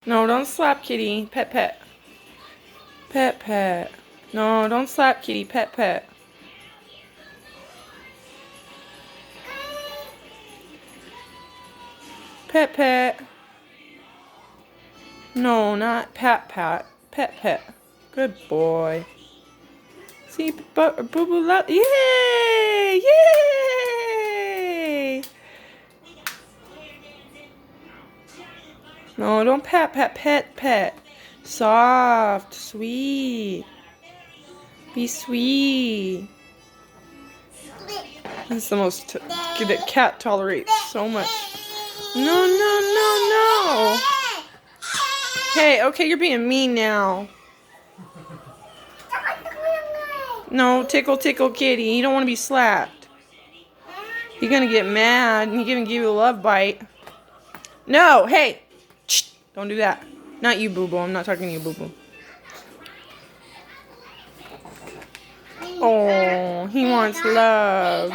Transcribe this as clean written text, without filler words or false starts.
No, don't slap kitty. Pet, pet. Pet, pet. No, don't slap kitty. Pet, pet. Pet, pet. No, not pat, pat. Pet, pet. Good boy. See, Boo Boo love. Yay! Yay! No, don't pat, pat, pet, pet. Soft, sweet. Be sweet. That's the most that cat tolerates so much. No, no, no, no. Hey, okay, you're being mean now. No, tickle, tickle, kitty. You don't want to be slapped. You're gonna get mad and he's gonna give you a love bite. No, hey, shh, don't do that. Not you, Boo Boo. I'm not talking to you, Boo Boo. Oh, he wants love.